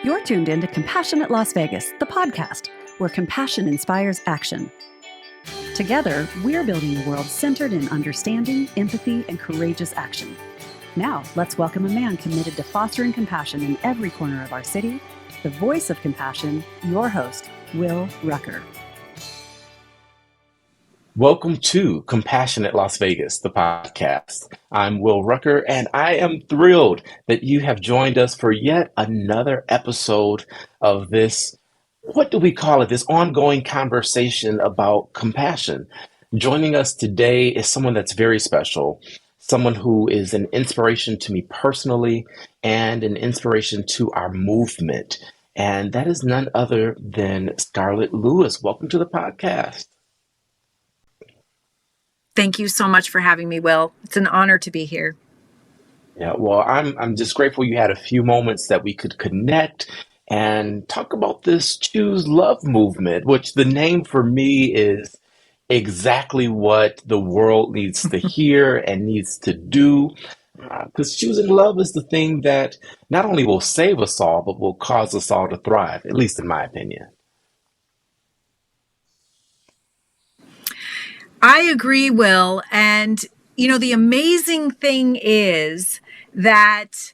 You're tuned in to Compassionate Las Vegas, the podcast where compassion inspires action. Together, we're building a world centered in understanding, empathy, and courageous action. Now, let's welcome a man committed to fostering compassion in every corner of our city, the voice of compassion, your host, Will Rucker. Welcome to Compassionate Las Vegas, the podcast. I'm Will Rucker, and I am thrilled that you have joined us for yet another episode of this, what do we call it, this ongoing conversation about compassion. Joining us today is someone that's very special, someone who is an inspiration to me personally and an inspiration to our movement. And that is none other than Scarlett Lewis. Welcome to the podcast. Thank you so much for having me, Will. It's an honor to be here. Yeah, well, I'm just grateful you had a few moments that we could connect and talk about this Choose Love movement, which the name for me is exactly what the world needs to hear and needs to do. Because choosing love is the thing that not only will save us all, but will cause us all to thrive, at least in my opinion. I agree, Will. And, the amazing thing is that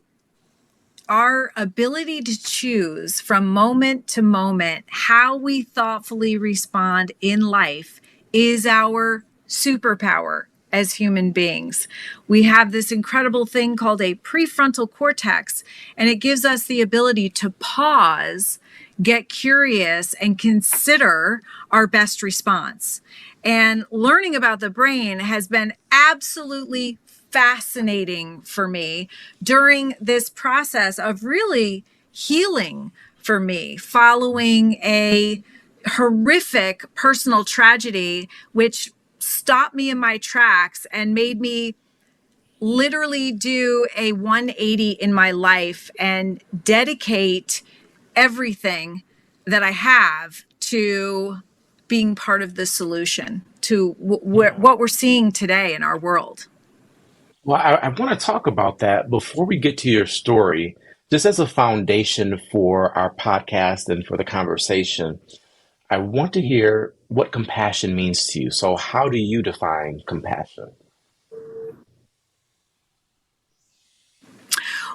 our ability to choose from moment to moment how we thoughtfully respond in life is our superpower as human beings. We have this incredible thing called a prefrontal cortex, and it gives us the ability to pause, get curious, and consider our best response. And learning about the brain has been absolutely fascinating for me during this process of really healing for me following a horrific personal tragedy, which stopped me in my tracks and made me literally do a 180 in my life and dedicate everything that I have to being part of the solution to what we're seeing today in our world. Well, I want to talk about that before we get to your story, just as a foundation for our podcast and for the conversation. I want to hear what compassion means to you. So how do you define compassion?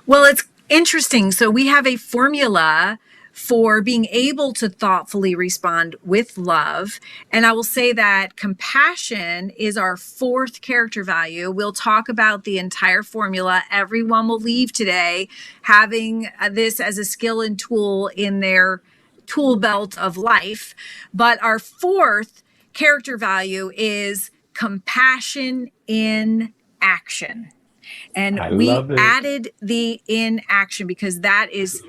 Well, it's interesting. So we have a formula for being able to thoughtfully respond with love. And I will say that compassion is our fourth character value. We'll talk about the entire formula. Everyone will leave today having this as a skill and tool in their tool belt of life. But our fourth character value is compassion in action. And we added the in action because that is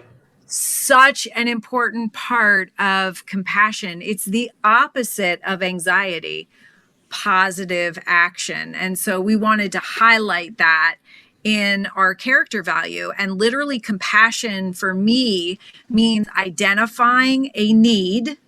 such an important part of compassion. It's the opposite of anxiety, positive action. And so we wanted to highlight that in our character value. And literally compassion for me means identifying a need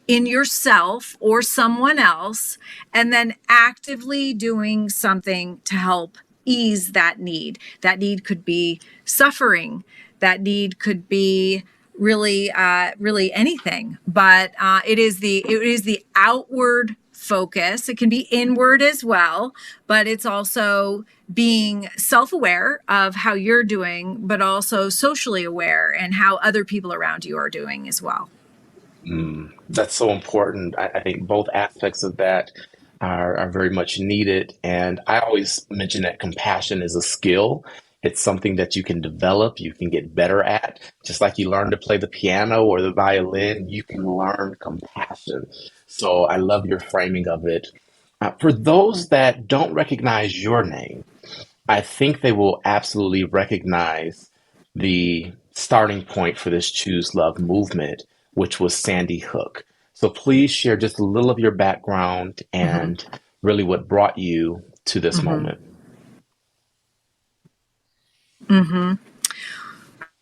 in yourself or someone else, and then actively doing something to help ease that need. That need could be suffering. That need could be really anything, but it is the outward focus. It can be inward as well, but it's also being self-aware of how you're doing, but also socially aware and how other people around you are doing as well. That's so important. I think both aspects of that are very much needed. And I always mention that compassion is a skill. It's something that you can develop, you can get better at. Just like you learn to play the piano or the violin, you can learn compassion. So I love your framing of it. For those that don't recognize your name, I think they will absolutely recognize the starting point for this Choose Love movement, which was Sandy Hook. So please share just a little of your background and really what brought you to this moment.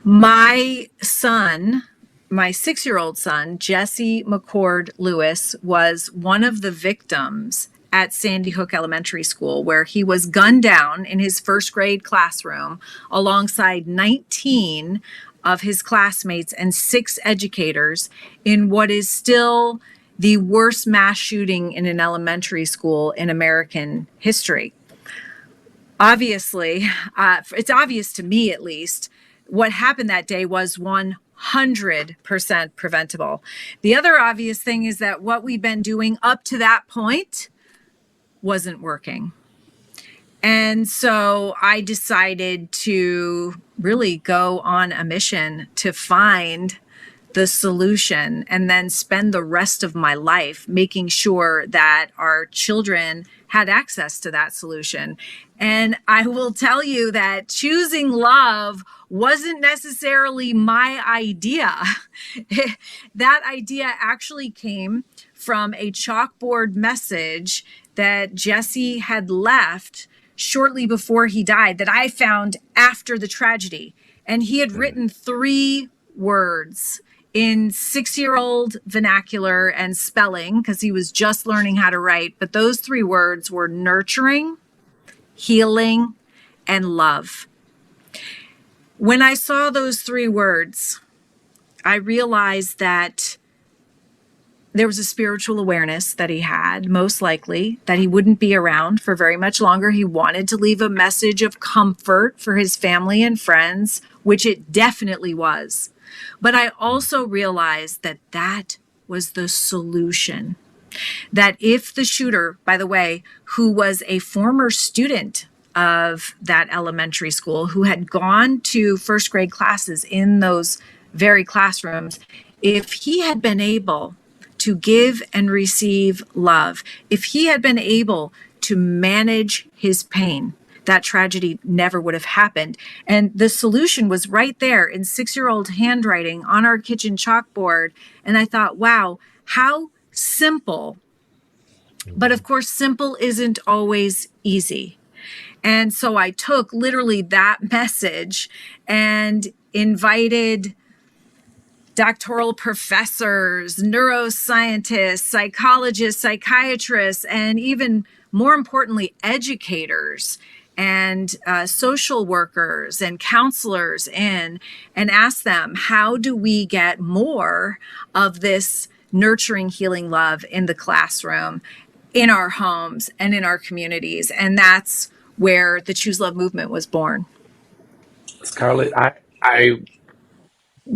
My son, my 6-year-old son, Jesse McCord Lewis, was one of the victims at Sandy Hook Elementary School, where he was gunned down in his first grade classroom alongside 19 of his classmates and 6 educators in what is still the worst mass shooting in an elementary school in American history. Obviously, it's obvious to me at least, what happened that day was 100% preventable. The other obvious thing is that what we've been doing up to that point wasn't working. And so I decided to really go on a mission to find the solution and then spend the rest of my life making sure that our children had access to that solution. And I will tell you that choosing love wasn't necessarily my idea. That idea actually came from a chalkboard message that Jesse had left shortly before he died that I found after the tragedy. And he had written 3 words in 6-year-old vernacular and spelling because he was just learning how to write. But those 3 words were nurturing, healing, and love. When I saw those 3 words, I realized that there was a spiritual awareness that he had, most likely, that he wouldn't be around for very much longer. He wanted to leave a message of comfort for his family and friends, which it definitely was. But I also realized that that was the solution. That if the shooter, by the way, who was a former student of that elementary school, who had gone to first grade classes in those very classrooms, if he had been able to give and receive love, if he had been able to manage his pain, that tragedy never would have happened. And the solution was right there in 6-year-old handwriting on our kitchen chalkboard. And I thought, wow, how simple. But of course, simple isn't always easy. And so I took literally that message and invited doctoral professors, neuroscientists, psychologists, psychiatrists, and even more importantly, educators and social workers and counselors in, and asked them, how do we get more of this nurturing, healing love in the classroom, in our homes, and in our communities? And that's where the Choose Love movement was born. Scarlett, I'm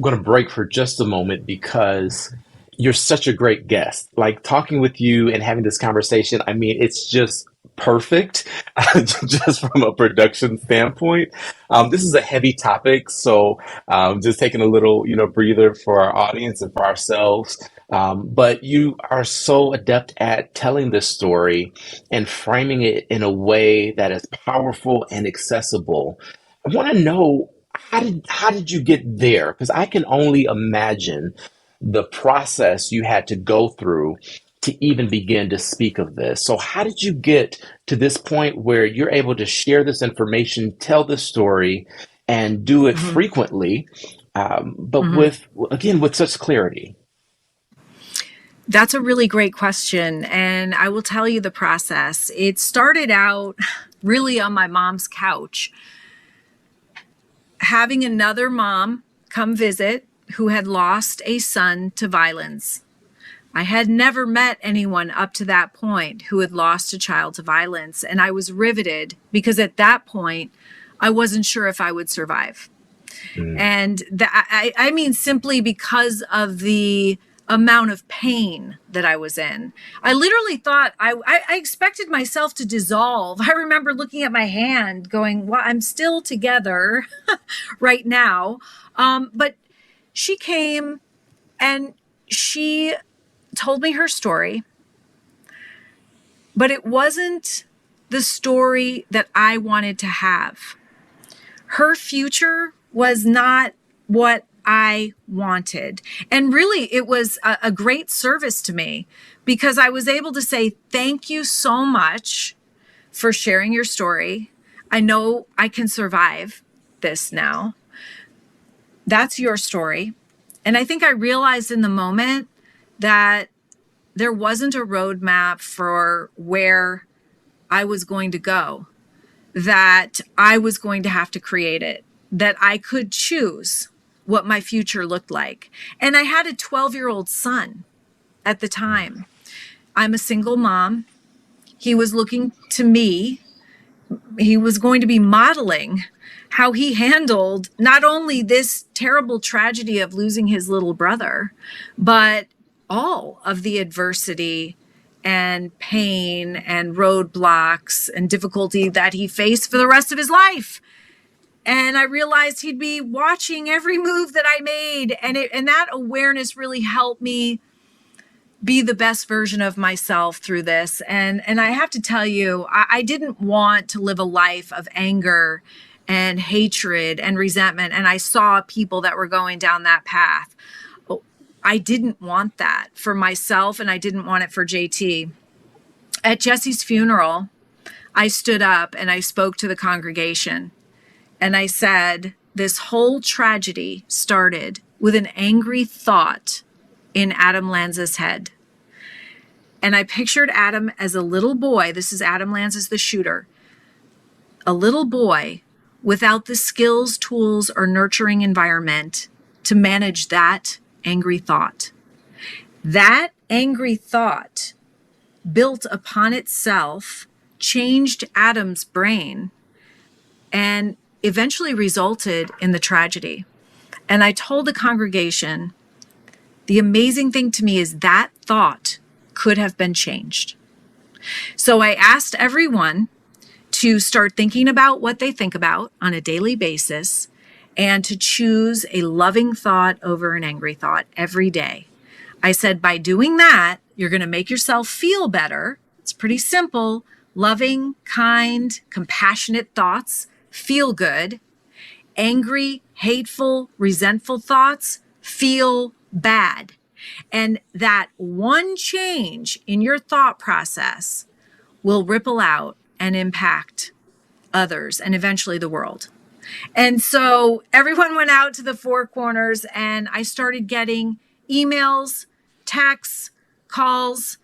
going to break for just a moment because you're such a great guest. Like talking with you and having this conversation, I mean, it's just perfect just from a production standpoint. This is a heavy topic, so just taking a little, breather for our audience and for ourselves. But you are so adept at telling this story and framing it in a way that is powerful and accessible. I want to know, how did you get there? Because I can only imagine the process you had to go through to even begin to speak of this. So how did you get to this point where you're able to share this information, tell this story, and do it frequently, but with such clarity? That's a really great question. And I will tell you the process. It started out really on my mom's couch, having another mom come visit who had lost a son to violence. I had never met anyone up to that point who had lost a child to violence. And I was riveted because at that point, I wasn't sure if I would survive. And I mean, simply because of the amount of pain that I was in. I literally thought I expected myself to dissolve. I remember looking at my hand going, well, I'm still together right now. But she came and she told me her story, but it wasn't the story that I wanted to have. Her future was not what I wanted. And really, it was a great service to me because I was able to say, thank you so much for sharing your story. I know I can survive this now. That's your story. And I think I realized in the moment that there wasn't a roadmap for where I was going to go, that I was going to have to create it, that I could choose what my future looked like. And I had a 12-year-old son at the time. I'm a single mom. He was looking to me. He was going to be modeling how he handled not only this terrible tragedy of losing his little brother, but all of the adversity and pain and roadblocks and difficulty that he faced for the rest of his life. And I realized he'd be watching every move that I made. And that awareness really helped me be the best version of myself through this. And I have to tell you, I didn't want to live a life of anger and hatred and resentment. And I saw people that were going down that path. I didn't want that for myself, and I didn't want it for JT. At Jesse's funeral, I stood up and I spoke to the congregation. And I said, this whole tragedy started with an angry thought in Adam Lanza's head. And I pictured Adam as a little boy. This is Adam Lanza's the shooter. A little boy without the skills, tools, or nurturing environment to manage that angry thought. That angry thought built upon itself, changed Adam's brain, and eventually resulted in the tragedy. And I told the congregation, the amazing thing to me is that thought could have been changed. So I asked everyone to start thinking about what they think about on a daily basis and to choose a loving thought over an angry thought every day. I said, by doing that, you're going to make yourself feel better. It's pretty simple. Loving, kind, compassionate thoughts feel good. Angry, hateful, resentful thoughts feel bad. And that one change in your thought process will ripple out and impact others and eventually the world. And so everyone went out to the four corners, and I started getting emails, texts, calls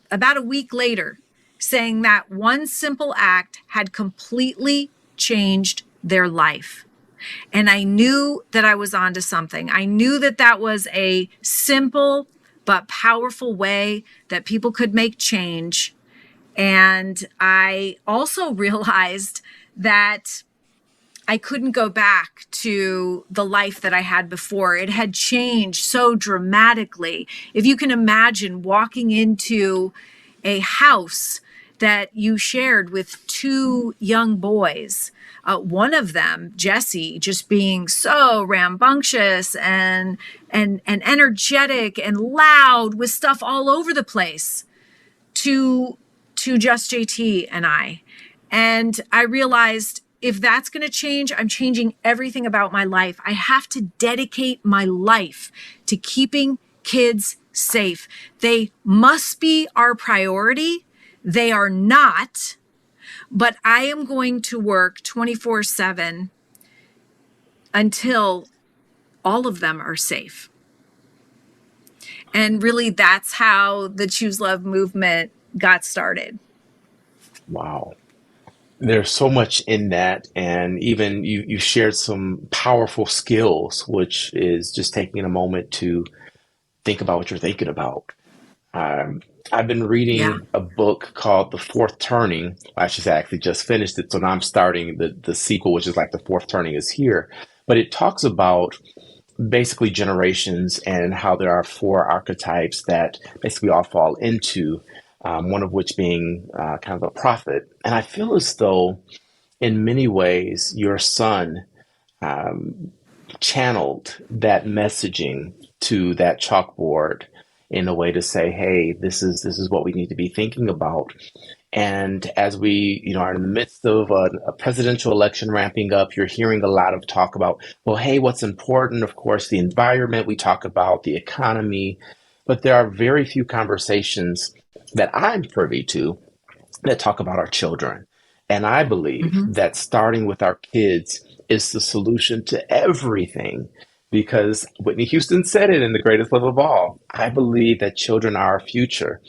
about a week later saying that one simple act had completely changed their life. And I knew that I was onto something. I knew that that was a simple but powerful way that people could make change. And I also realized that I couldn't go back to the life that I had before. It had changed so dramatically. If you can imagine walking into a house that you shared with two young boys, one of them, Jesse, just being so rambunctious and energetic and loud with stuff all over the place, to just JT and I. And I realized, if that's going to change, I'm changing everything about my life. I have to dedicate my life to keeping kids safe. They must be our priority. They are not, but I am going to work 24/7 until all of them are safe. And really, that's how the Choose Love movement got started. Wow. There's so much in that. And even you shared some powerful skills, which is just taking a moment to think about what you're thinking about. I've been reading a book called The Fourth Turning. I should say I actually just finished it. So now I'm starting the sequel, which is like The Fourth Turning is here. But it talks about basically generations and how there are four archetypes that basically all fall into, one of which being kind of a prophet. And I feel as though in many ways your son channeled that messaging to that chalkboard in a way to say, hey, this is what we need to be thinking about. And as we, are in the midst of a presidential election ramping up, you're hearing a lot of talk about, well, hey, what's important? Of course, the environment. We talk about the economy, but there are very few conversations that I'm privy to that talk about our children. And I believe that starting with our kids is the solution to everything. Because Whitney Houston said it in The Greatest Love of All. I believe that children are our future.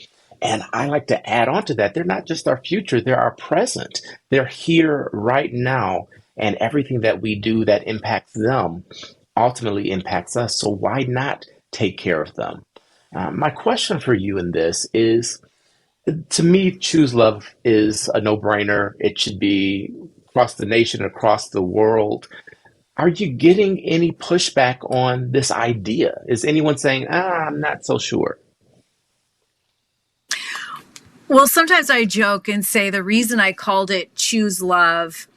And I like to add on to that. They're not just our future, they're our present. They're here right now. And everything that we do that impacts them ultimately impacts us. So why not take care of them? My question for you in this is, to me, choose love is a no-brainer. It should be across the nation, across the world. Are you getting any pushback on this idea? Is anyone saying, I'm not so sure? Well, sometimes I joke and say the reason I called it Choose Love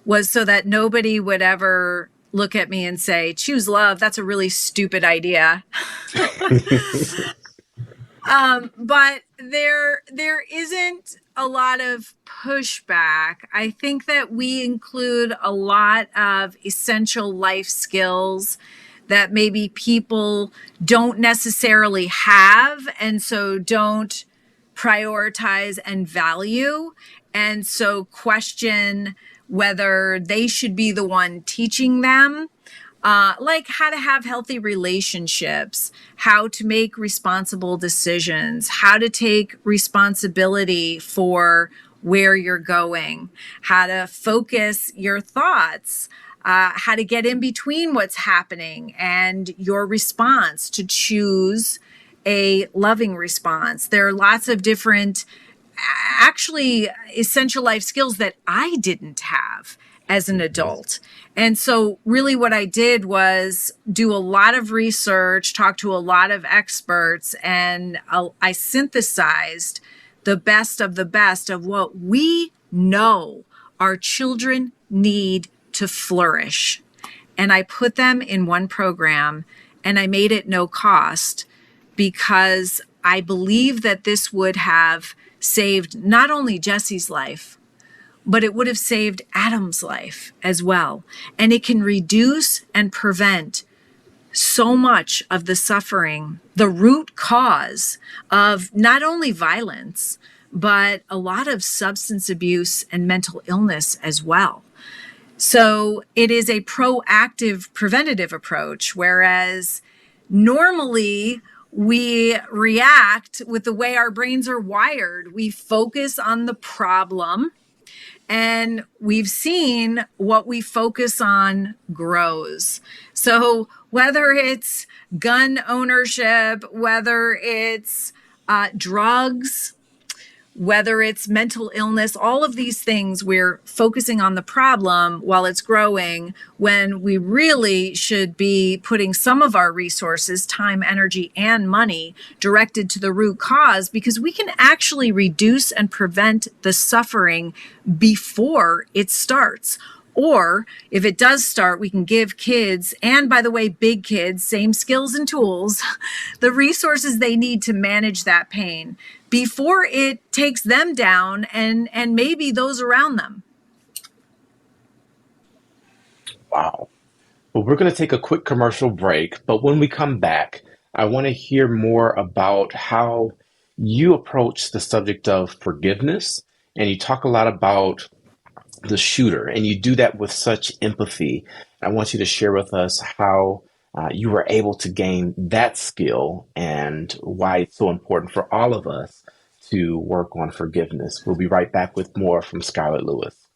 was so that nobody would ever look at me and say, choose love, that's a really stupid idea. But there isn't a lot of pushback. I think that we include a lot of essential life skills that maybe people don't necessarily have, and so don't prioritize and value, and so question whether they should be the one teaching them. Like how to have healthy relationships, how to make responsible decisions, how to take responsibility for where you're going, how to focus your thoughts, how to get in between what's happening and your response, to choose a loving response. There are lots of different, actually, essential life skills that I didn't have as an adult. And so really what I did was do a lot of research, talk to a lot of experts, and I synthesized the best of what we know our children need to flourish. And I put them in one program, and I made it no cost, because I believe that this would have saved not only Jesse's life, but it would have saved Adam's life as well. And it can reduce and prevent so much of the suffering, the root cause of not only violence, but a lot of substance abuse and mental illness as well. So it is a proactive, preventative approach, whereas normally we react with the way our brains are wired. We focus on the problem, and we've seen what we focus on grows. So whether it's gun ownership, whether it's drugs, whether it's mental illness, all of these things, we're focusing on the problem while it's growing, when we really should be putting some of our resources, time, energy, and money directed to the root cause, because we can actually reduce and prevent the suffering before it starts. Or if it does start, we can give kids, and by the way, big kids, same skills and tools, the resources they need to manage that pain before it takes them down and maybe those around them. Wow. Well, we're going to take a quick commercial break, but when we come back, I want to hear more about how you approach the subject of forgiveness. And you talk a lot about the shooter, and you do that with such empathy. I want you to share with us how you were able to gain that skill and why it's so important for all of us to work on forgiveness. We'll be right back with more from Scarlett Lewis.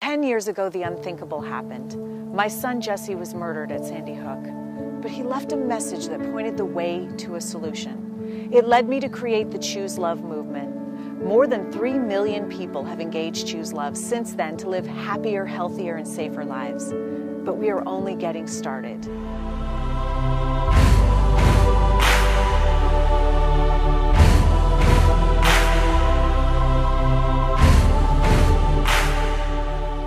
10 years ago, the unthinkable happened. My son Jesse was murdered at Sandy Hook, but he left a message that pointed the way to a solution. It led me to create the Choose Love movement. More than 3 million people have engaged Choose Love since then to live happier, healthier, and safer lives. But we are only getting started.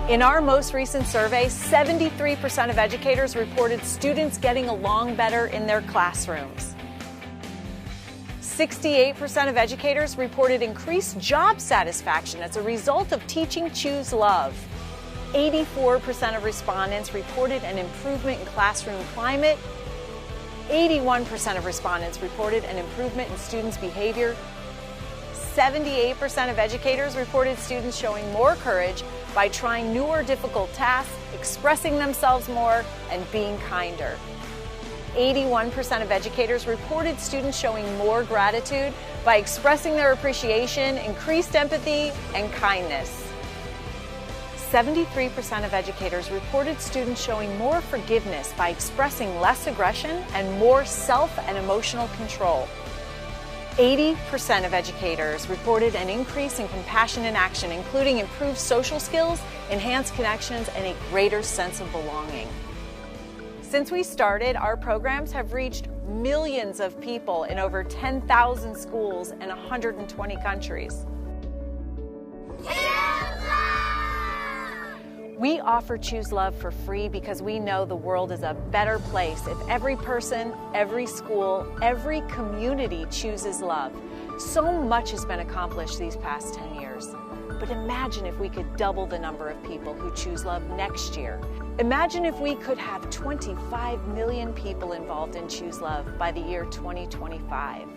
In our most recent survey, 73% of educators reported students getting along better in their classrooms. 68% of educators reported increased job satisfaction as a result of teaching Choose Love. 84% of respondents reported an improvement in classroom climate. 81% of respondents reported an improvement in students' behavior. 78% of educators reported students showing more courage by trying new or difficult tasks, expressing themselves more, and being kinder. 81% of educators reported students showing more gratitude by expressing their appreciation, increased empathy, and kindness. 73% of educators reported students showing more forgiveness by expressing less aggression and more self and emotional control. 80% of educators reported an increase in compassion in action, including improved social skills, enhanced connections, and a greater sense of belonging. Since we started, our programs have reached millions of people in over 10,000 schools and 120 countries. We offer Choose Love for free because we know the world is a better place if every person, every school, every community chooses love. So much has been accomplished these past 10 years. But imagine if we could double the number of people who choose love next year. Imagine if we could have 25 million people involved in Choose Love by the year 2025.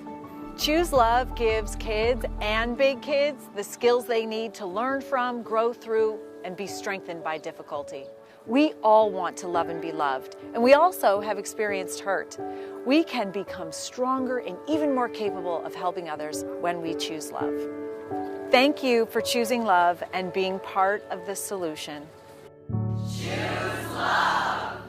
Choose Love gives kids and big kids the skills they need to learn from, grow through, and be strengthened by difficulty. We all want to love and be loved, and we also have experienced hurt. We can become stronger and even more capable of helping others when we choose love. Thank you for choosing love and being part of the solution. Choose love.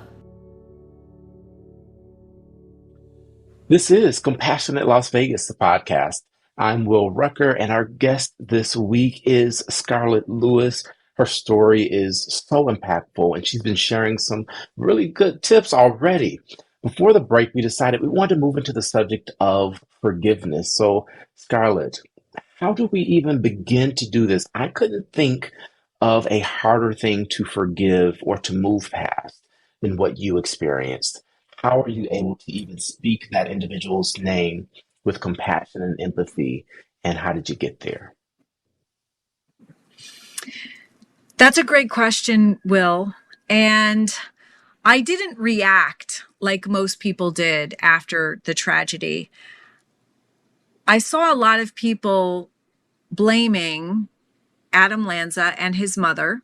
This is Compassionate Las Vegas, the podcast. I'm Will Rucker, and our guest this week is Scarlett Lewis. Her story is so impactful, and she's been sharing some really good tips already. Before the break, we decided we wanted to move into the subject of forgiveness. So, Scarlett, how do we even begin to do this? I couldn't think of a harder thing to forgive or to move past than what you experienced. How are you able to even speak that individual's name with compassion and empathy, and how did you get there? That's a great question, Will. And I didn't react like most people did after the tragedy. I saw a lot of people blaming Adam Lanza and his mother.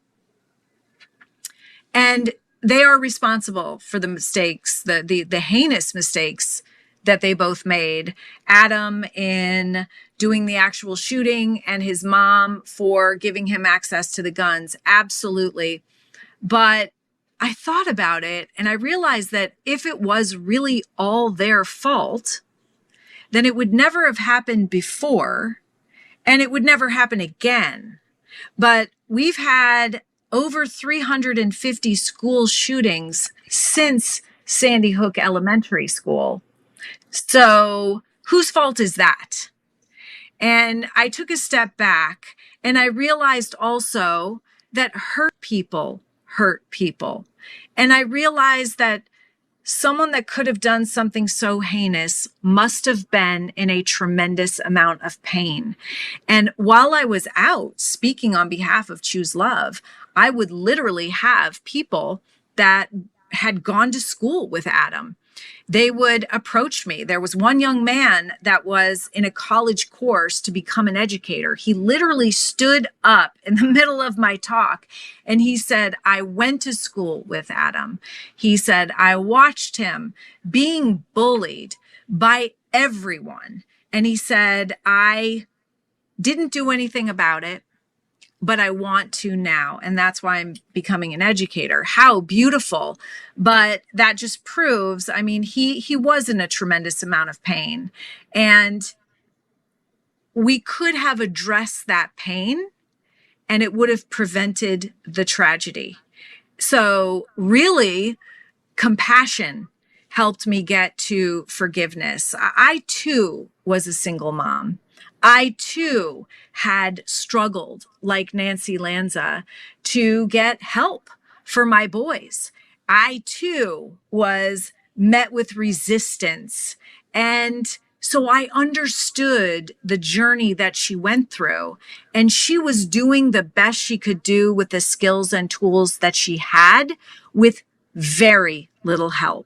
And they are responsible for the mistakes, the heinous mistakes that they both made. Adam in doing the actual shooting and his mom for giving him access to the guns. Absolutely. But I thought about it and I realized that if it was really all their fault, then it would never have happened before and it would never happen again. But we've had over 350 school shootings since Sandy Hook Elementary School. So whose fault is that? And I took a step back and I realized also that hurt people hurt people. And I realized that someone that could have done something so heinous must have been in a tremendous amount of pain. And while I was out speaking on behalf of Choose Love, I would literally have people that had gone to school with Adam. They would approach me. There was one young man that was in a college course to become an educator. He literally stood up in the middle of my talk and he said, I went to school with Adam. He said, I watched him being bullied by everyone. And he said, I didn't do anything about it, but I want to now. And that's why I'm becoming an educator. How beautiful. But that just proves, I mean, he was in a tremendous amount of pain. And we could have addressed that pain and it would have prevented the tragedy. So really, compassion helped me get to forgiveness. I too was a single mom. I too had struggled, like Nancy Lanza, to get help for my boys. I too was met with resistance. And so I understood the journey that she went through. And she was doing the best she could do with the skills and tools that she had with very little help.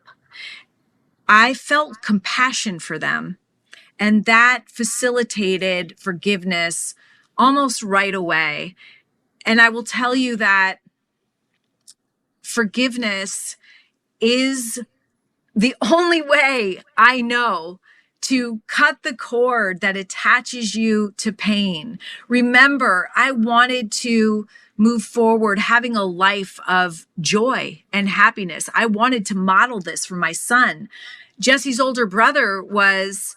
I felt compassion for them. And that facilitated forgiveness almost right away. And I will tell you that forgiveness is the only way I know to cut the cord that attaches you to pain. Remember, I wanted to move forward having a life of joy and happiness. I wanted to model this for my son. Jesse's older brother was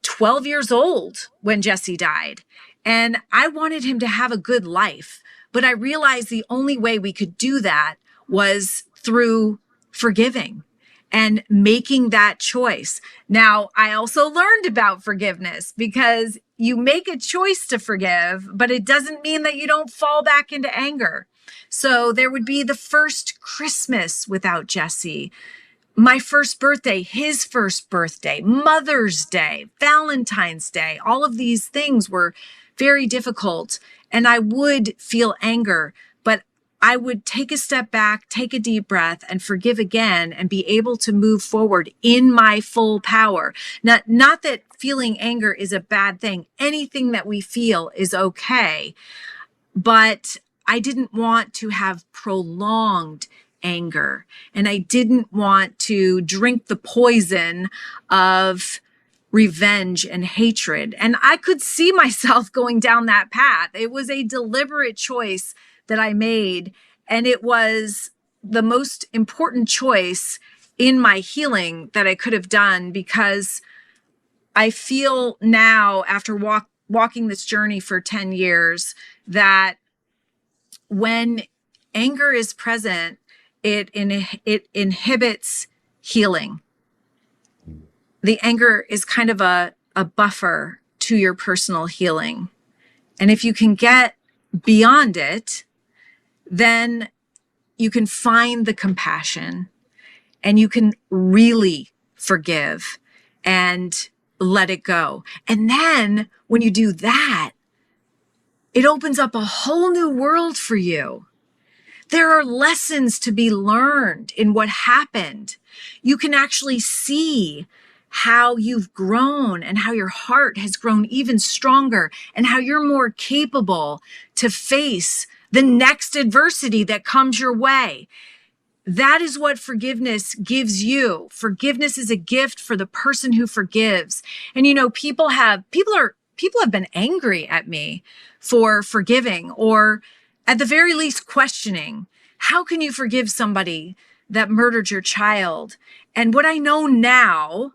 12 years old when Jesse died, and I wanted him to have a good life. But I realized the only way we could do that was through forgiving and making that choice. Now, I also learned about forgiveness because you make a choice to forgive, but it doesn't mean that you don't fall back into anger. So there would be the first Christmas without Jesse, my first birthday, his first birthday, Mother's Day, Valentine's Day. All of these things were very difficult, and I would feel anger, but I would take a step back, take a deep breath, and forgive again, and be able to move forward in my full power. Not that feeling anger is a bad thing. Anything that we feel is okay, but I didn't want to have prolonged anger, and I didn't want to drink the poison of revenge and hatred. And I could see myself going down that path. It was a deliberate choice that I made, and it was the most important choice in my healing that I could have done, because I feel now, after walking this journey for 10 years, that when anger is present, it inhibits healing. The anger is kind of a buffer to your personal healing. And if you can get beyond it, then you can find the compassion and you can really forgive and let it go. And then when you do that, it opens up a whole new world for you. There are lessons to be learned in what happened. You can actually see how you've grown and how your heart has grown even stronger and how you're more capable to face the next adversity that comes your way. That is what forgiveness gives you. Forgiveness is a gift for the person who forgives. And people have been angry at me for forgiving, or at the very least questioning, how can you forgive somebody that murdered your child? And what I know now,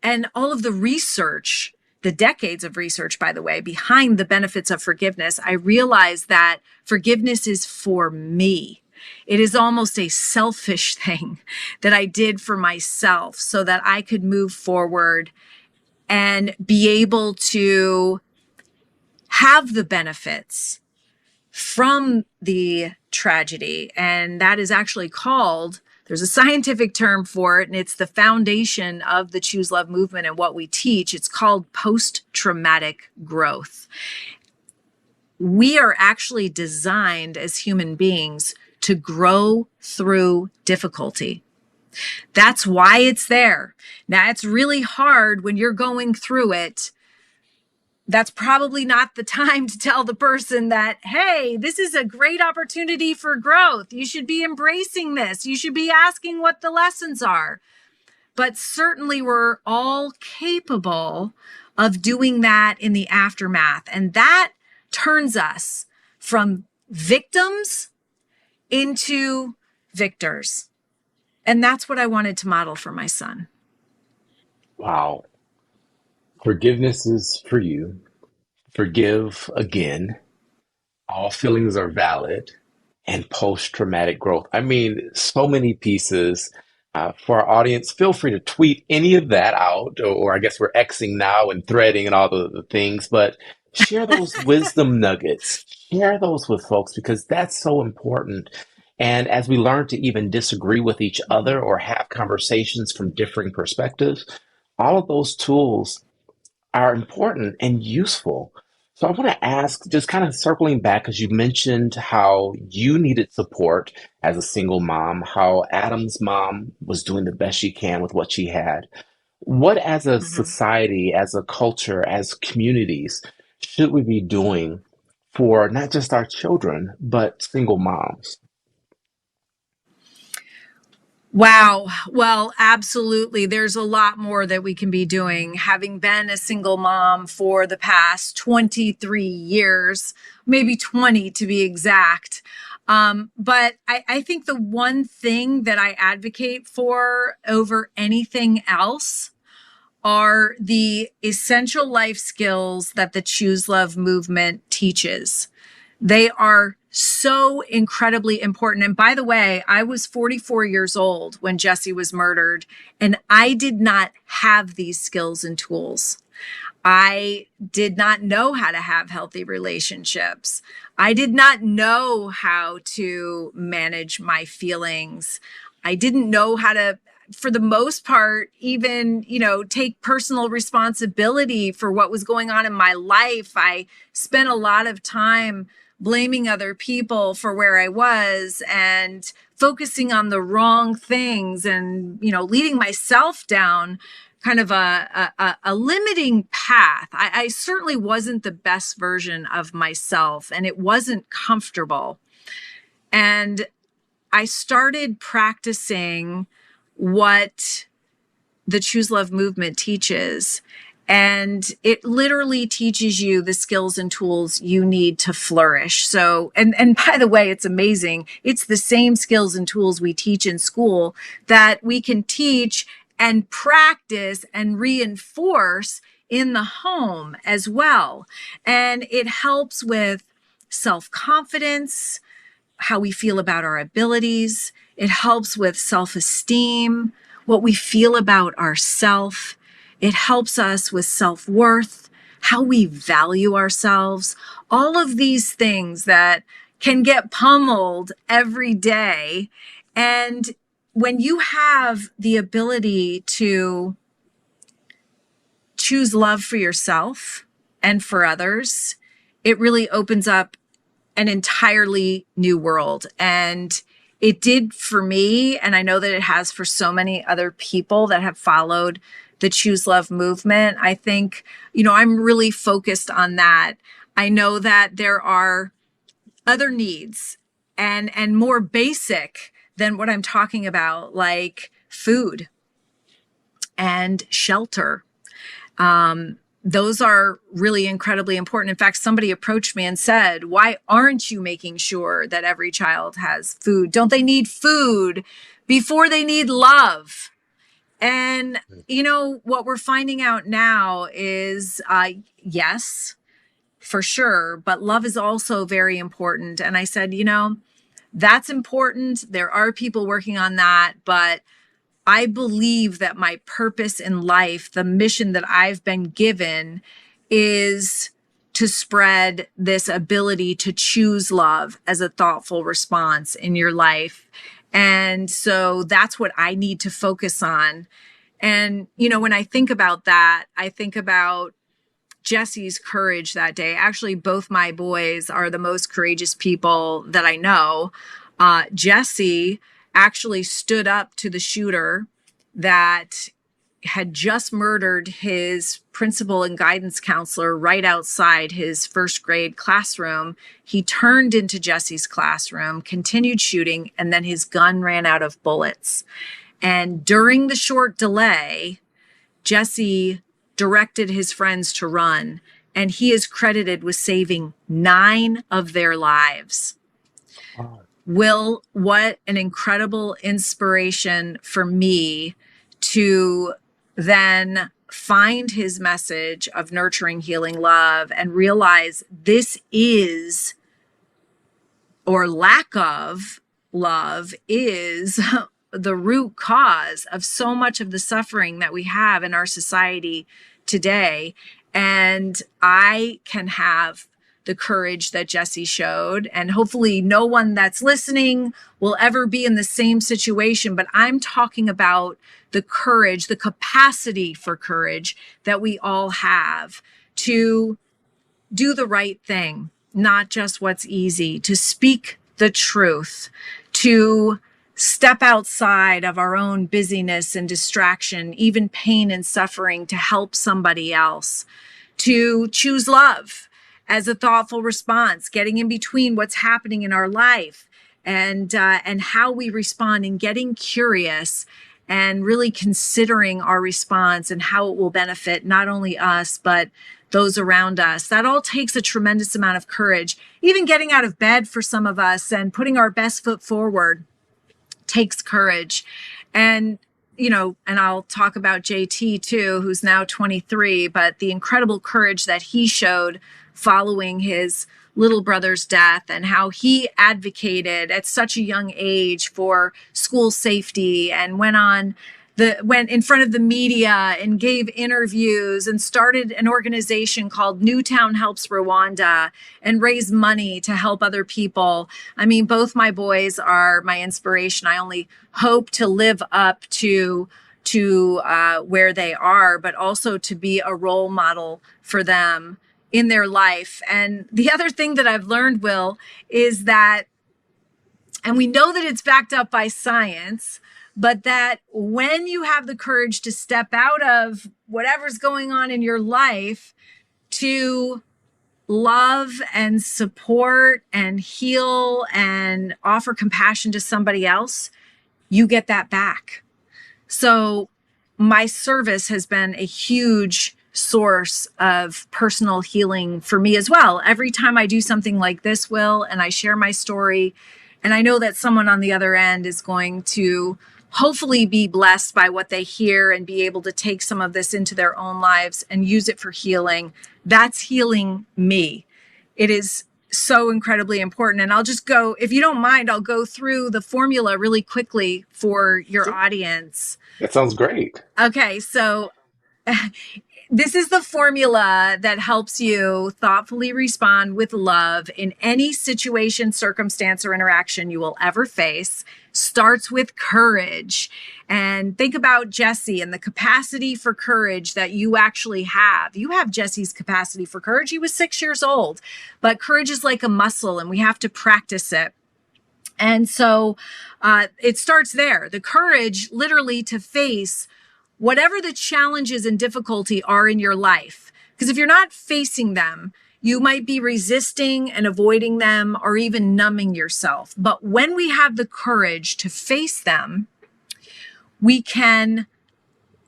and all of the research, the decades of research, by the way, behind the benefits of forgiveness, I realize that forgiveness is for me. It is almost a selfish thing that I did for myself so that I could move forward and be able to have the benefits from the tragedy. And that is actually called, there's a scientific term for it, and it's the foundation of the Choose Love movement and what we teach. It's called post-traumatic growth. We are actually designed as human beings to grow through difficulty. That's why it's there. Now, it's really hard when you're going through it. That's probably not the time to tell the person that, hey, this is a great opportunity for growth. You should be embracing this. You should be asking what the lessons are. But certainly we're all capable of doing that in the aftermath. And that turns us from victims into victors. And that's what I wanted to model for my son. Wow. Forgiveness is for you. Forgive again. All feelings are valid. And post-traumatic growth. I mean, so many pieces. For our audience, feel free to tweet any of that out, or I guess we're Xing now and threading and all the things, but share those wisdom nuggets. Share those with folks, because that's so important. And as we learn to even disagree with each other or have conversations from differing perspectives, all of those tools are important and useful. So I want to ask, just kind of circling back, because you mentioned how you needed support as a single mom, how Adam's mom was doing the best she can with what she had. What, as a society, as a culture, as communities, should we be doing for not just our children, but single moms? Wow. Well, absolutely. There's a lot more that we can be doing. Having been a single mom for the past 23 years, maybe 20 to be exact. But I think the one thing that I advocate for over anything else are the essential life skills that the Choose Love movement teaches. They are so incredibly important. And by the way, I was 44 years old when Jesse was murdered, and I did not have these skills and tools. I did not know how to have healthy relationships. I did not know how to manage my feelings. I didn't know how to, for the most part, even, take personal responsibility for what was going on in my life. I spent a lot of time blaming other people for where I was and focusing on the wrong things and, leading myself down kind of a limiting path. I certainly wasn't the best version of myself, and it wasn't comfortable. And I started practicing what the Choose Love movement teaches. And it literally teaches you the skills and tools you need to flourish. So, and by the way, it's amazing. It's the same skills and tools we teach in school that we can teach and practice and reinforce in the home as well. And it helps with self-confidence, how we feel about our abilities. It helps with self-esteem, what we feel about ourselves. It helps us with self-worth, how we value ourselves, all of these things that can get pummeled every day. And when you have the ability to choose love for yourself and for others, it really opens up an entirely new world. And it did for me, and I know that it has for so many other people that have followed the Choose Love movement. I think, I'm really focused on that. I know that there are other needs and more basic than what I'm talking about, like food and shelter. Those are really incredibly important. In fact, somebody approached me and said, why aren't you making sure that every child has food? Don't they need food before they need love? And, what we're finding out now is, yes, for sure, but love is also very important. And I said, that's important. There are people working on that, but I believe that my purpose in life, the mission that I've been given, is to spread this ability to choose love as a thoughtful response in your life. And so that's what I need to focus on. And, when I think about that, I think about Jesse's courage that day. Actually, both my boys are the most courageous people that I know. Jesse actually stood up to the shooter that had just murdered his principal and guidance counselor right outside his first grade classroom. He turned into Jesse's classroom, continued shooting, and then his gun ran out of bullets. And during the short delay, Jesse directed his friends to run, and he is credited with saving 9 of their lives. Wow. Will, what an incredible inspiration for me to then find his message of nurturing, healing, love, and realize this is, or lack of love is the root cause of so much of the suffering that we have in our society today. And I can have the courage that Jesse showed, and hopefully no one that's listening will ever be in the same situation. But I'm talking about the courage, the capacity for courage that we all have to do the right thing, not just what's easy, to speak the truth, to step outside of our own busyness and distraction, even pain and suffering, to help somebody else, to choose love as a thoughtful response, getting in between what's happening in our life and how we respond, and getting curious and really considering our response and how it will benefit not only us, but those around us. That all takes a tremendous amount of courage. Even getting out of bed for some of us and putting our best foot forward takes courage. And, and I'll talk about JT too, who's now 23, but the incredible courage that he showed following his little brother's death, and how he advocated at such a young age for school safety, and went in front of the media and gave interviews and started an organization called Newtown Helps Rwanda and raised money to help other people. I mean, both my boys are my inspiration. I only hope to live up to where they are, but also to be a role model for them in their life. And the other thing that I've learned, Will, is that, and we know that it's backed up by science, but that when you have the courage to step out of whatever's going on in your life to love and support and heal and offer compassion to somebody else, you get that back. So my service has been a huge source of personal healing for me as well. Every time I do something like this, Will, and I share my story, and I know that someone on the other end is going to hopefully be blessed by what they hear and be able to take some of this into their own lives and use it for healing, that's healing me. It is so incredibly important. And I'll just go, if you don't mind, I'll go through the formula really quickly for your audience. That sounds great. Okay, so this is the formula that helps you thoughtfully respond with love in any situation, circumstance, or interaction you will ever face. Starts with courage. And think about Jesse and the capacity for courage that you actually have. You have Jesse's capacity for courage. He was 6 years old, but courage is like a muscle and we have to practice it. And so it starts there. The courage literally to face whatever the challenges and difficulty are in your life. Because if you're not facing them, you might be resisting and avoiding them or even numbing yourself. But when we have the courage to face them, we can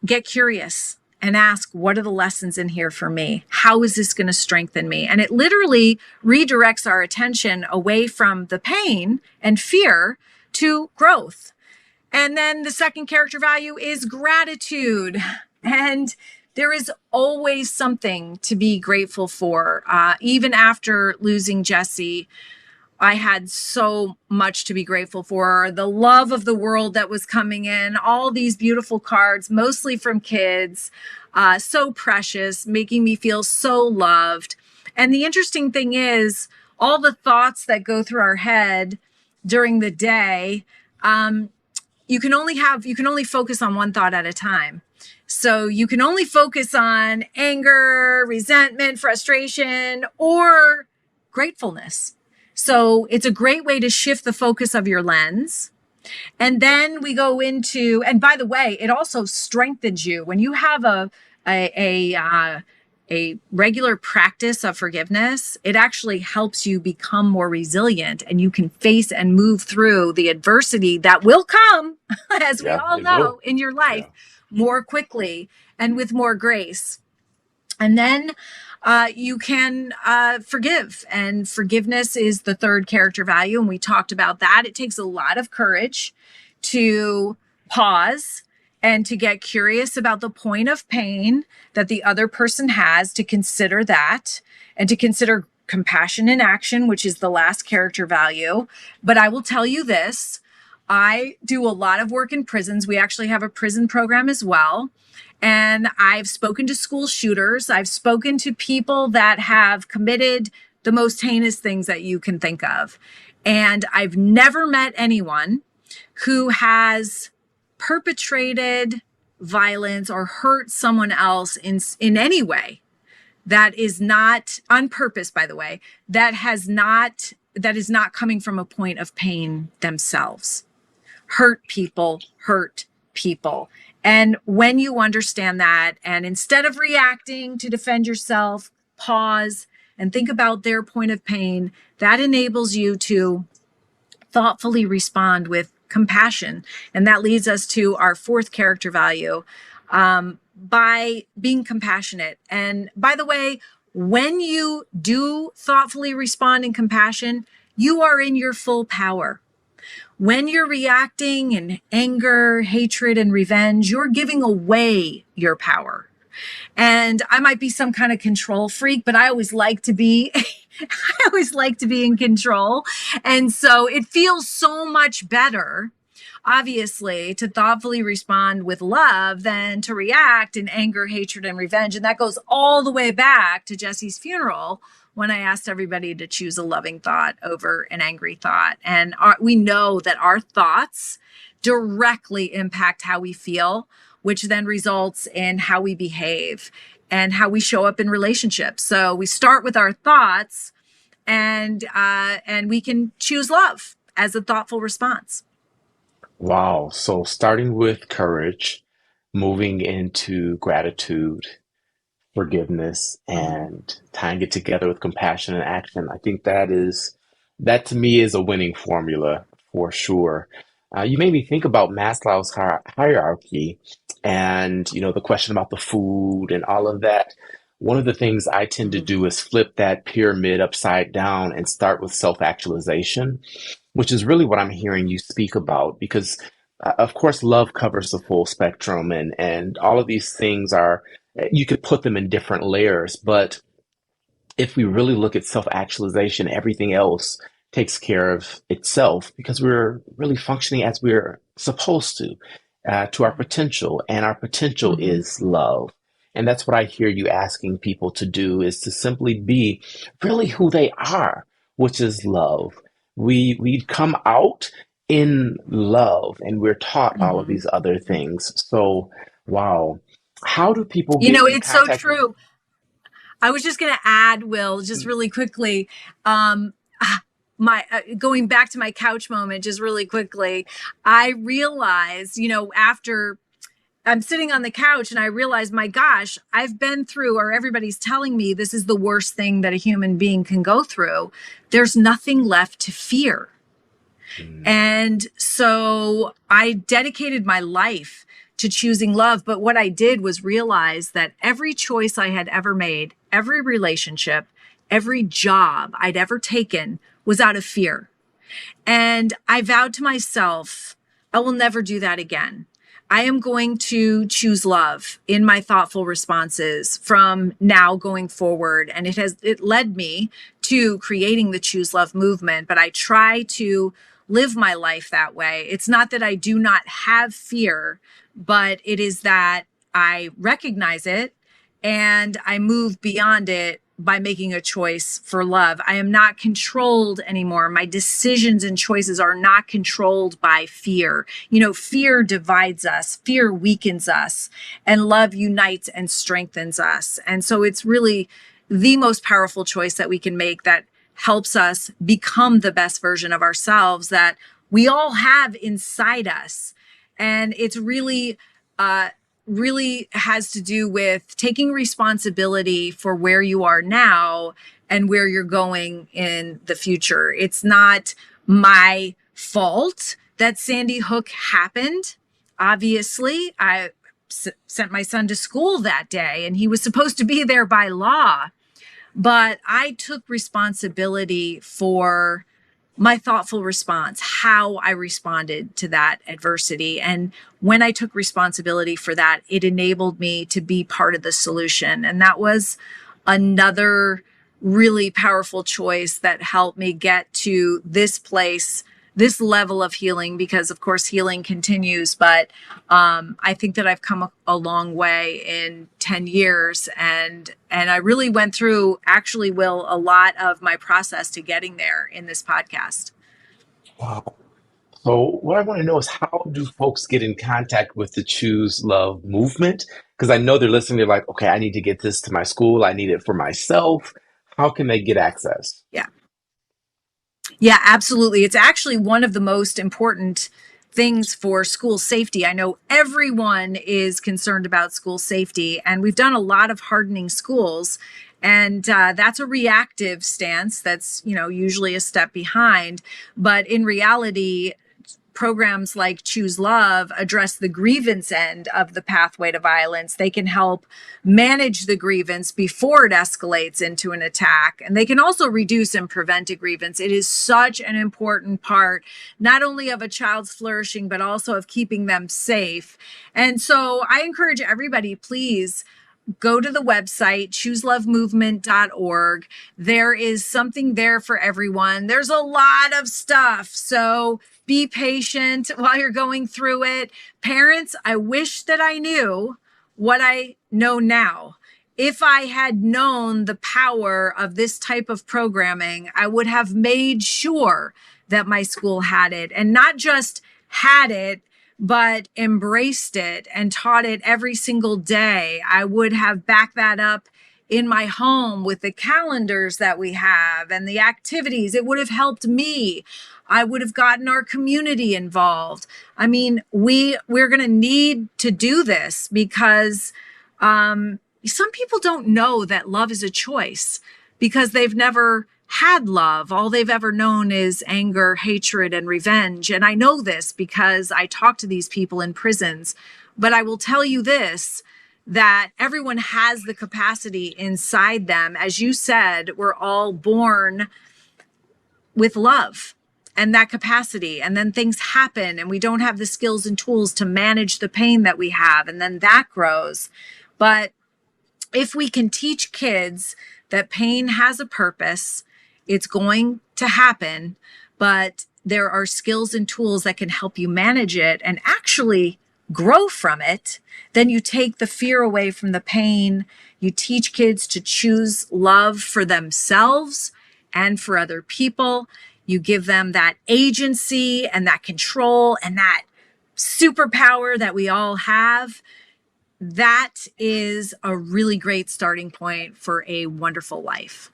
get curious and ask, what are the lessons in here for me? How is this going to strengthen me? And it literally redirects our attention away from the pain and fear to growth. And then the second character value is gratitude. And there is always something to be grateful for. Even after losing Jesse, I had so much to be grateful for. The love of the world that was coming in, all these beautiful cards, mostly from kids, so precious, making me feel so loved. And the interesting thing is, all the thoughts that go through our head during the day, you can only focus on one thought at a time. So you can only focus on anger, resentment, frustration, or gratefulness. So it's a great way to shift the focus of your lens. And then we go into, and by the way, it also strengthens you. When you have a regular practice of forgiveness, it actually helps you become more resilient, and you can face and move through the adversity that will come, as we all know, in your life more quickly and with more grace. And then you can forgive, and forgiveness is the third character value. And we talked about that. It takes a lot of courage to pause and to get curious about the point of pain that the other person has, to consider that, and to consider compassion in action, which is the last character value. But I will tell you this, I do a lot of work in prisons. We actually have a prison program as well. And I've spoken to school shooters. I've spoken to people that have committed the most heinous things that you can think of. And I've never met anyone who has perpetrated violence or hurt someone else in any way that is not on purpose, by the way, that is not coming from a point of pain themselves. Hurt people. And when you understand that, and instead of reacting to defend yourself, pause and think about their point of pain, that enables you to thoughtfully respond with compassion. And that leads us to our fourth character value, by being compassionate. And by the way, when you do thoughtfully respond in compassion, you are in your full power. When you're reacting in anger, hatred, and revenge, you're giving away your power. And I might be some kind of control freak, but I always like to be, I always like to be in control. And so it feels so much better, obviously, to thoughtfully respond with love than to react in anger, hatred, and revenge. And that goes all the way back to Jesse's funeral, when I asked everybody to choose a loving thought over an angry thought. And we know that our thoughts directly impact how we feel, which then results in how we behave and how we show up in relationships. So we start with our thoughts, and we can choose love as a thoughtful response. Wow. So starting with courage, moving into gratitude, forgiveness, and tying it together with compassion and action. I think that to me is a winning formula for sure. You made me think about Maslow's hierarchy, and the question about the food and all of that. One of the things I tend to do is flip that pyramid upside down and start with self-actualization, which is really what I'm hearing you speak about, because of course love covers the full spectrum, and all of these things are, you could put them in different layers, but if we really look at self-actualization, everything else takes care of itself because we're really functioning as we're supposed to our potential, and our potential is love. And that's what I hear you asking people to do, is to simply be really who they are, which is love. We come out in love, and we're taught all of these other things. So, wow. How do people get in It's so contact? true. I was just going to add, Will, just really quickly, going back to my couch moment, just really quickly, I realized, after I'm sitting on the couch and I realized, my gosh, I've been through, or everybody's telling me this is the worst thing that a human being can go through. There's nothing left to fear. And so I dedicated my life to choosing love. But what I did was realize that every choice I had ever made, every relationship, every job I'd ever taken was out of fear. And I vowed to myself, I will never do that again. I am going to choose love in my thoughtful responses from now going forward. And it led me to creating the Choose Love movement, but I try to live my life that way. It's not that I do not have fear, but it is that I recognize it and I move beyond it by making a choice for love. I am not controlled anymore. My decisions and choices are not controlled by fear. Fear divides us, fear weakens us, and love unites and strengthens us. And so it's really the most powerful choice that we can make that helps us become the best version of ourselves that we all have inside us. And it's really has to do with taking responsibility for where you are now and where you're going in the future. It's not my fault that Sandy Hook happened. Obviously, I sent my son to school that day and he was supposed to be there by law. But I took responsibility for my thoughtful response, how I responded to that adversity. And when I took responsibility for that, it enabled me to be part of the solution. And that was another really powerful choice that helped me get to this place, this level of healing, because of course healing continues, but I think that I've come a long way in 10 years, and I really went through, actually, Will, a lot of my process to getting there in this podcast. Wow. So what I want to know is, how do folks get in contact with the Choose Love movement? Because I know they're listening, they're like, okay, I need to get this to my school. I need it for myself. How can they get access? Yeah, absolutely. It's actually one of the most important things for school safety. I know everyone is concerned about school safety, and we've done a lot of hardening schools. And that's a reactive stance. That's, usually a step behind. But in reality, programs like Choose Love address the grievance end of the pathway to violence. They can help manage the grievance before it escalates into an attack. And they can also reduce and prevent a grievance. It is such an important part, not only of a child's flourishing, but also of keeping them safe. And so I encourage everybody, please go to the website, chooselovemovement.org. There is something there for everyone. There's a lot of stuff. So be patient while you're going through it. Parents, I wish that I knew what I know now. If I had known the power of this type of programming, I would have made sure that my school had it, and not just had it, but embraced it and taught it every single day. I would have backed that up in my home with the calendars that we have and the activities. It would have helped me. I would have gotten our community involved. I mean, we're going to need to do this because some people don't know that love is a choice because they've never had love. All they've ever known is anger, hatred, and revenge. And I know this because I talk to these people in prisons. But I will tell you this, that everyone has the capacity inside them. As you said, we're all born with love and that capacity. And then things happen and we don't have the skills and tools to manage the pain that we have. And then that grows. But if we can teach kids that pain has a purpose, it's going to happen, but there are skills and tools that can help you manage it and actually grow from it. Then you take the fear away from the pain. You teach kids to choose love for themselves and for other people. You give them that agency and that control and that superpower that we all have. That is a really great starting point for a wonderful life.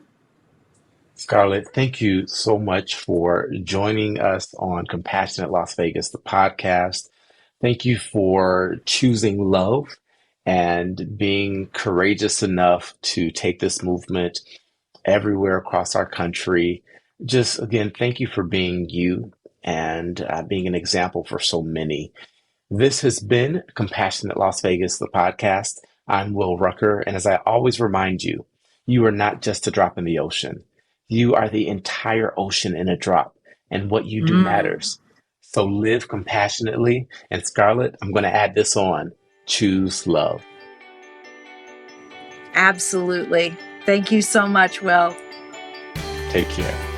Scarlett, thank you so much for joining us on Compassionate Las Vegas, the podcast. Thank you for choosing love and being courageous enough to take this movement everywhere across our country. Just again, thank you for being you and being an example for so many. This has been Compassionate Las Vegas, the podcast. I'm Will Rucker, and as I always remind you, you are not just a drop in the ocean. You are the entire ocean in a drop, and what you do matters. So live compassionately. And Scarlett, I'm going to add this on. Choose love. Absolutely. Thank you so much, Will. Take care.